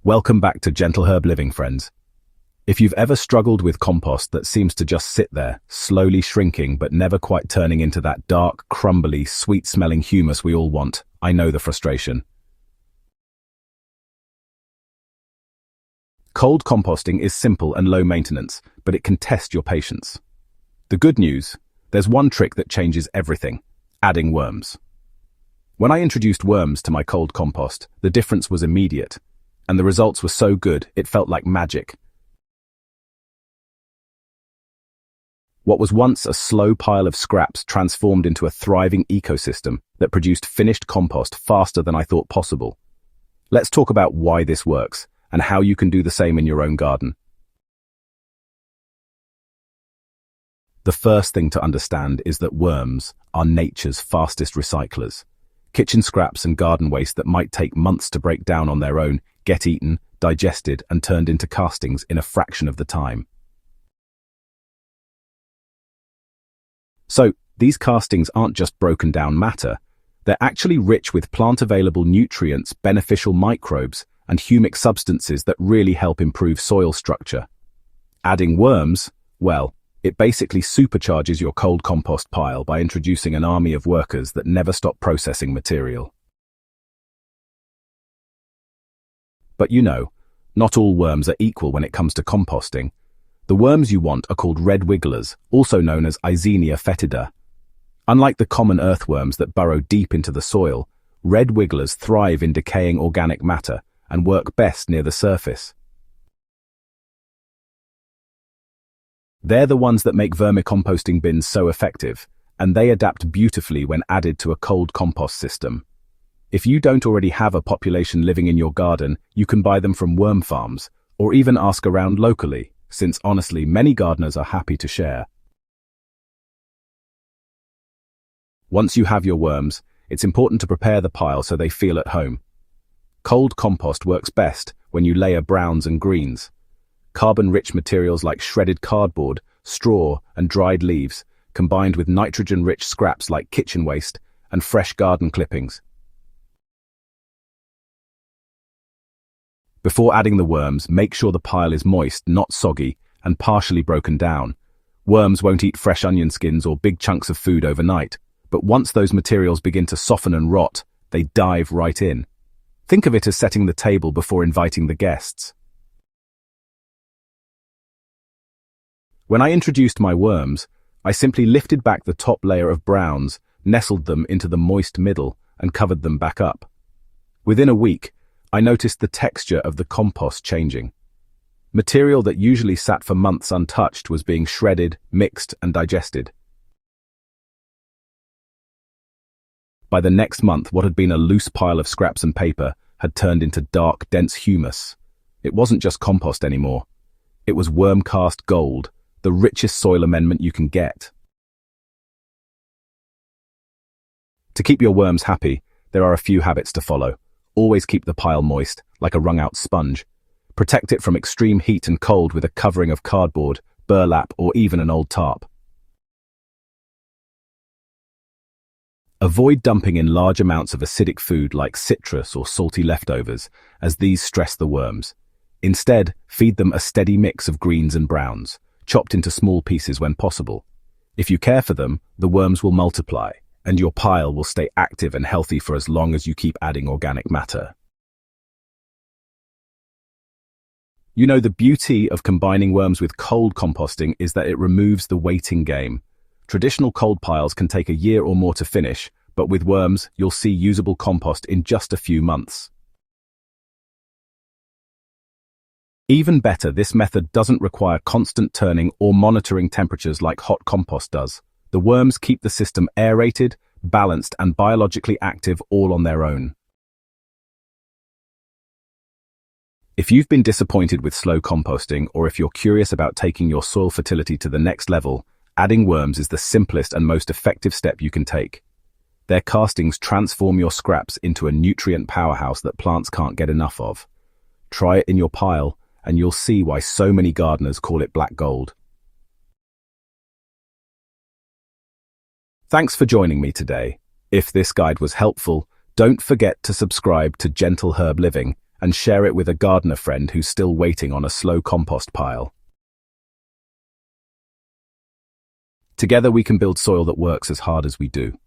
Welcome back to Gentle Herb Living, friends. If you've ever struggled with compost that seems to just sit there, slowly shrinking but never quite turning into that dark, crumbly, sweet-smelling humus we all want, I know the frustration. Cold composting is simple and low maintenance, but it can test your patience. The good news, there's one trick that changes everything: adding worms. When I introduced worms to my cold compost, the difference was immediate, and the results were so good it felt like magic. What was once a slow pile of scraps transformed into a thriving ecosystem that produced finished compost faster than I thought possible. Let's talk about why this works and how you can do the same in your own garden. The first thing to understand is that worms are nature's fastest recyclers. Kitchen scraps and garden waste that might take months to break down on their own get eaten, digested, and turned into castings in a fraction of the time. So, these castings aren't just broken down matter, they're actually rich with plant-available nutrients, beneficial microbes, and humic substances that really help improve soil structure. Adding worms, well, it basically supercharges your cold compost pile by introducing an army of workers that never stop processing material. But you know, not all worms are equal when it comes to composting. The worms you want are called red wigglers, also known as Eisenia fetida. Unlike the common earthworms that burrow deep into the soil, red wigglers thrive in decaying organic matter and work best near the surface. They're the ones that make vermicomposting bins so effective, and they adapt beautifully when added to a cold compost system. If you don't already have a population living in your garden, you can buy them from worm farms, or even ask around locally, since honestly many gardeners are happy to share. Once you have your worms, it's important to prepare the pile so they feel at home. Cold compost works best when you layer browns and greens. Carbon-rich materials like shredded cardboard, straw, and dried leaves, combined with nitrogen-rich scraps like kitchen waste and fresh garden clippings. Before adding the worms, make sure the pile is moist, not soggy, and partially broken down. Worms won't eat fresh onion skins or big chunks of food overnight, but once those materials begin to soften and rot, they dive right in. Think of it as setting the table before inviting the guests. When I introduced my worms, I simply lifted back the top layer of browns, nestled them into the moist middle, and covered them back up. Within a week, I noticed the texture of the compost changing. Material that usually sat for months untouched was being shredded, mixed, and digested. By the next month, what had been a loose pile of scraps and paper had turned into dark, dense humus. It wasn't just compost anymore. It was worm-cast gold, the richest soil amendment you can get. To keep your worms happy, there are a few habits to follow. Always keep the pile moist, like a wrung-out sponge. Protect it from extreme heat and cold with a covering of cardboard, burlap, or even an old tarp. Avoid dumping in large amounts of acidic food like citrus or salty leftovers, as these stress the worms. Instead, feed them a steady mix of greens and browns, chopped into small pieces when possible. If you care for them, the worms will multiply, and your pile will stay active and healthy for as long as you keep adding organic matter. You know, the beauty of combining worms with cold composting is that it removes the waiting game. Traditional cold piles can take a year or more to finish, but with worms, you'll see usable compost in just a few months. Even better, this method doesn't require constant turning or monitoring temperatures like hot compost does. The worms keep the system aerated, balanced, and biologically active all on their own. If you've been disappointed with slow composting, or if you're curious about taking your soil fertility to the next level, adding worms is the simplest and most effective step you can take. Their castings transform your scraps into a nutrient powerhouse that plants can't get enough of. Try it in your pile, and you'll see why so many gardeners call it black gold. Thanks for joining me today. If this guide was helpful, don't forget to subscribe to Gentle Herb Living and share it with a gardener friend who's still waiting on a slow compost pile. Together we can build soil that works as hard as we do.